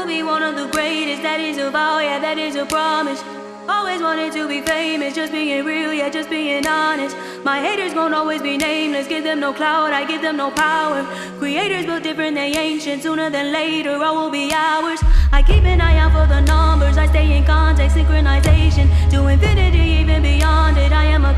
will be one of the greatest, that is a vow, yeah, that is a promise. Always wanted to be famous, just being real, yeah, just being honest. My haters gon' always be nameless, give them no clout, I give them no power. Creators built different, they ancient, sooner than later, all will be ours. I keep an eye out for the numbers, I stay in contact, synchronization to infinity, even beyond it. I am a